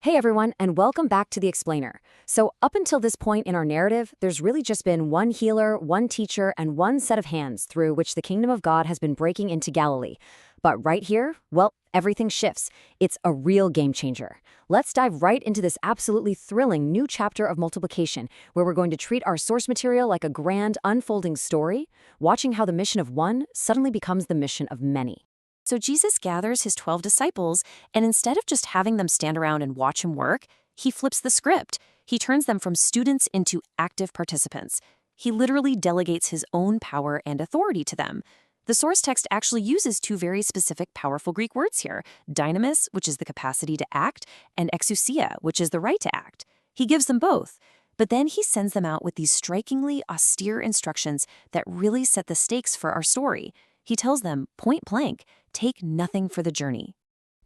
Hey everyone, and welcome back to The Explainer. So, up until this point in our narrative, there's really just been one healer, one teacher, and one set of hands through which the kingdom of God has been breaking into Galilee. But right here, well, everything shifts. It's a real game changer. Let's dive right into this absolutely thrilling new chapter of multiplication, where we're going to treat our source material like a grand, unfolding story, watching how the mission of one suddenly becomes the mission of many. So Jesus gathers his 12 disciples, and instead of just having them stand around and watch him work, he flips the script. He turns them from students into active participants. He literally delegates his own power and authority to them. The source text actually uses two very specific, powerful Greek words here: dynamis, which is the capacity to act, and exousia, which is the right to act. He gives them both. But then he sends them out with these strikingly austere instructions that really set the stakes for our story. He tells them, point blank, take nothing for the journey.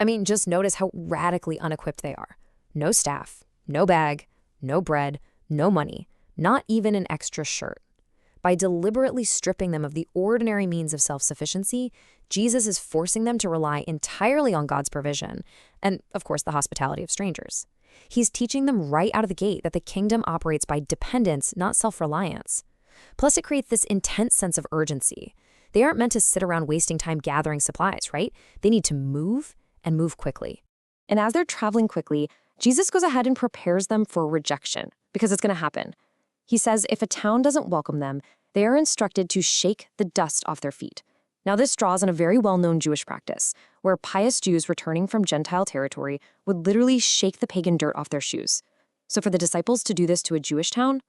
I mean, just notice how radically unequipped they are. No staff, no bag, no bread, no money, not even an extra shirt. By deliberately stripping them of the ordinary means of self-sufficiency, Jesus is forcing them to rely entirely on God's provision and, of course, the hospitality of strangers. He's teaching them right out of the gate that the kingdom operates by dependence, not self-reliance. Plus, it creates this intense sense of urgency. They aren't meant to sit around wasting time gathering supplies, right? They need to move and move quickly. And as they're traveling quickly, Jesus goes ahead and prepares them for rejection, because it's going to happen. He says if a town doesn't welcome them, they are instructed to shake the dust off their feet. Now, this draws on a very well-known Jewish practice, where pious Jews returning from Gentile territory would literally shake the pagan dirt off their shoes. So for the disciples to do this to a Jewish town,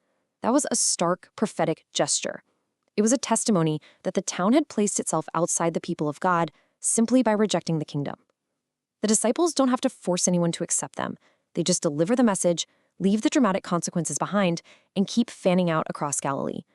that was a stark prophetic gesture. It was a testimony that the town had placed itself outside the people of God simply by rejecting the kingdom. The disciples don't have to force anyone to accept them. They just deliver the message, leave the dramatic consequences behind, and keep fanning out across Galilee.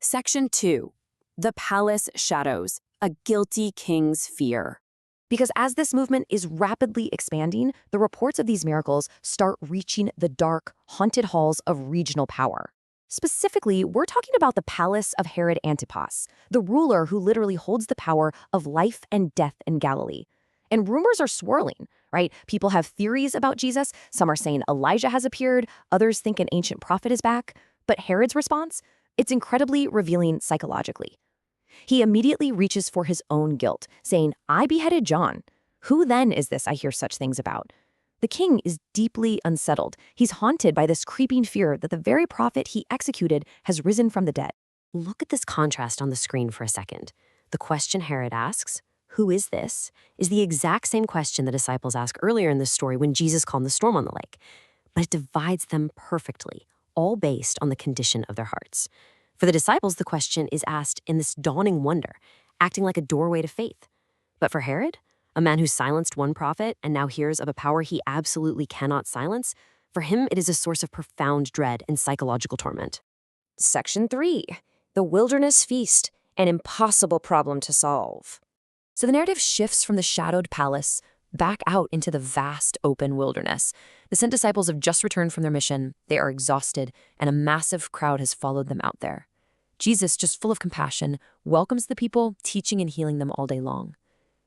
Section 2. The Palace Shadows, a Guilty King's Fear. Because as this movement is rapidly expanding, the reports of these miracles start reaching the dark, haunted halls of regional power. Specifically, we're talking about the palace of Herod Antipas, the ruler who literally holds the power of life and death in Galilee. And rumors are swirling, right? People have theories about Jesus. Some are saying Elijah has appeared. Others think an ancient prophet is back. But Herod's response? It's incredibly revealing psychologically. He immediately reaches for his own guilt, saying, I beheaded John. Who then is this I hear such things about? The king is deeply unsettled. He's haunted by this creeping fear that the very prophet he executed has risen from the dead. Look at this contrast on the screen for a second. The question Herod asks, who is this, is the exact same question the disciples ask earlier in the story when Jesus calmed the storm on the lake. But it divides them perfectly, all based on the condition of their hearts. For the disciples, the question is asked in this dawning wonder, acting like a doorway to faith. But for Herod, a man who silenced one prophet and now hears of a power he absolutely cannot silence, for him it is a source of profound dread and psychological torment. Section 3. The Wilderness Feast, an impossible problem to solve. So the narrative shifts from the shadowed palace back out into the vast open wilderness. The sent disciples have just returned from their mission. They are exhausted, and a massive crowd has followed them out there. Jesus, just full of compassion, welcomes the people, teaching and healing them all day long.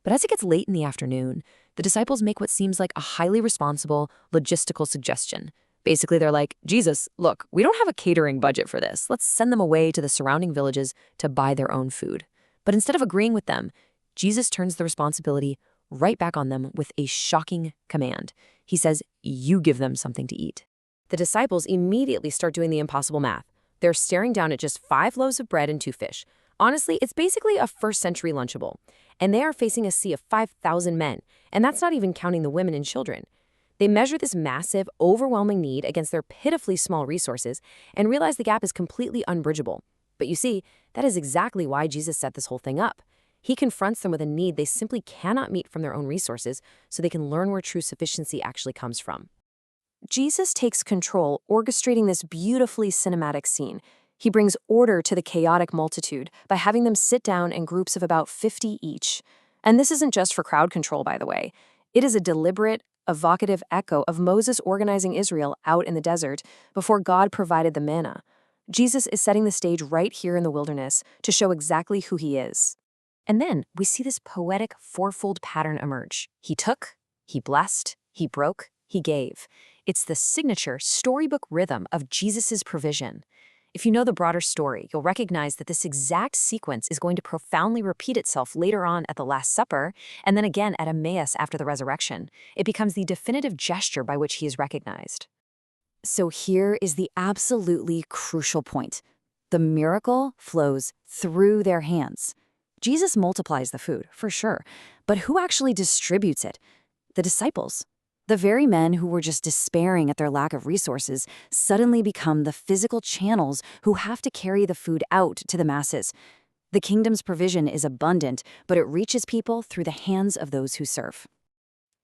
But as it gets late in the afternoon, the disciples make what seems like a highly responsible, logistical suggestion. Basically, they're like, Jesus, look, we don't have a catering budget for this. Let's send them away to the surrounding villages to buy their own food. But instead of agreeing with them, Jesus turns the responsibility right back on them with a shocking command. He says, you give them something to eat. The disciples immediately start doing the impossible math. They're staring down at just 5 loaves of bread and 2 fish. Honestly, it's basically a first-century Lunchable. And they are facing a sea of 5,000 men, and that's not even counting the women and children. They measure this massive, overwhelming need against their pitifully small resources and realize the gap is completely unbridgeable. But you see, that is exactly why Jesus set this whole thing up. He confronts them with a need they simply cannot meet from their own resources so they can learn where true sufficiency actually comes from. Jesus takes control, orchestrating this beautifully cinematic scene. He brings order to the chaotic multitude by having them sit down in groups of about 50 each. And this isn't just for crowd control, by the way. It is a deliberate, evocative echo of Moses organizing Israel out in the desert before God provided the manna. Jesus is setting the stage right here in the wilderness to show exactly who he is. And then we see this poetic fourfold pattern emerge. He took, he blessed, he broke, he gave. It's the signature storybook rhythm of Jesus' provision. If you know the broader story, you'll recognize that this exact sequence is going to profoundly repeat itself later on at the Last Supper, and then again at Emmaus after the resurrection. It becomes the definitive gesture by which he is recognized. So here is the absolutely crucial point. The miracle flows through their hands. Jesus multiplies the food, for sure, but who actually distributes it? The disciples. The very men who were just despairing at their lack of resources suddenly become the physical channels who have to carry the food out to the masses. The kingdom's provision is abundant, but it reaches people through the hands of those who serve.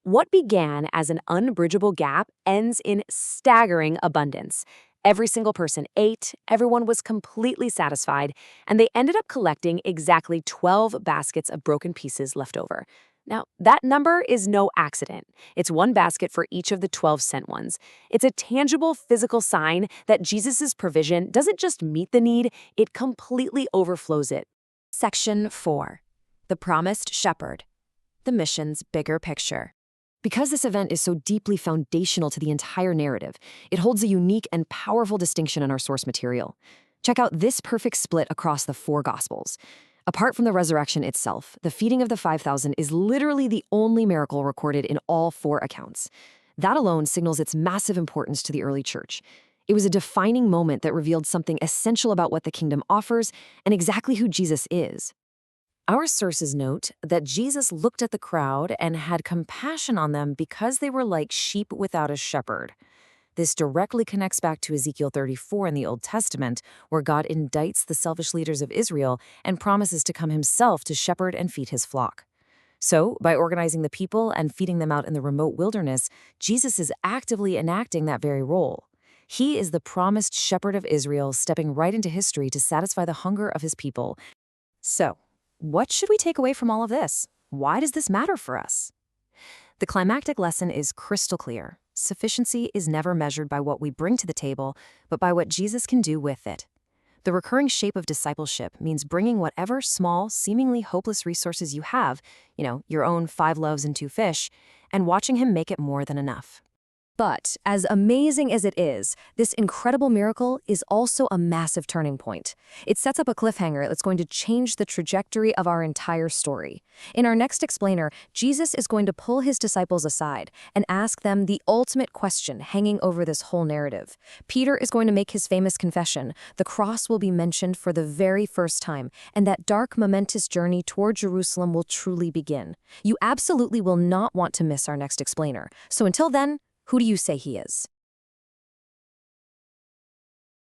What began as an unbridgeable gap ends in staggering abundance. Every single person ate, everyone was completely satisfied, and they ended up collecting exactly 12 baskets of broken pieces left over. Now, that number is no accident. It's one basket for each of the 12 sent ones. It's a tangible physical sign that Jesus' provision doesn't just meet the need, it completely overflows it. Section 4. The Promised Shepherd. The mission's bigger picture. Because this event is so deeply foundational to the entire narrative, it holds a unique and powerful distinction in our source material. Check out this perfect split across the 4 Gospels. Apart from the resurrection itself, the feeding of the 5,000 is literally the only miracle recorded in all 4 accounts. That alone signals its massive importance to the early church. It was a defining moment that revealed something essential about what the kingdom offers and exactly who Jesus is. Our sources note that Jesus looked at the crowd and had compassion on them because they were like sheep without a shepherd. This directly connects back to Ezekiel 34 in the Old Testament, where God indicts the selfish leaders of Israel and promises to come himself to shepherd and feed his flock. So, by organizing the people and feeding them out in the remote wilderness, Jesus is actively enacting that very role. He is the promised shepherd of Israel, stepping right into history to satisfy the hunger of his people. So, what should we take away from all of this? Why does this matter for us? The climactic lesson is crystal clear. Sufficiency is never measured by what we bring to the table, but by what Jesus can do with it. The recurring shape of discipleship means bringing whatever small, seemingly hopeless resources you have, your own 5 loaves and 2 fish, and watching him make it more than enough. But, as amazing as it is, this incredible miracle is also a massive turning point. It sets up a cliffhanger that's going to change the trajectory of our entire story. In our next explainer, Jesus is going to pull his disciples aside and ask them the ultimate question hanging over this whole narrative. Peter is going to make his famous confession. The cross will be mentioned for the very first time, and that dark, momentous journey toward Jerusalem will truly begin. You absolutely will not want to miss our next explainer. So until then, who do you say he is?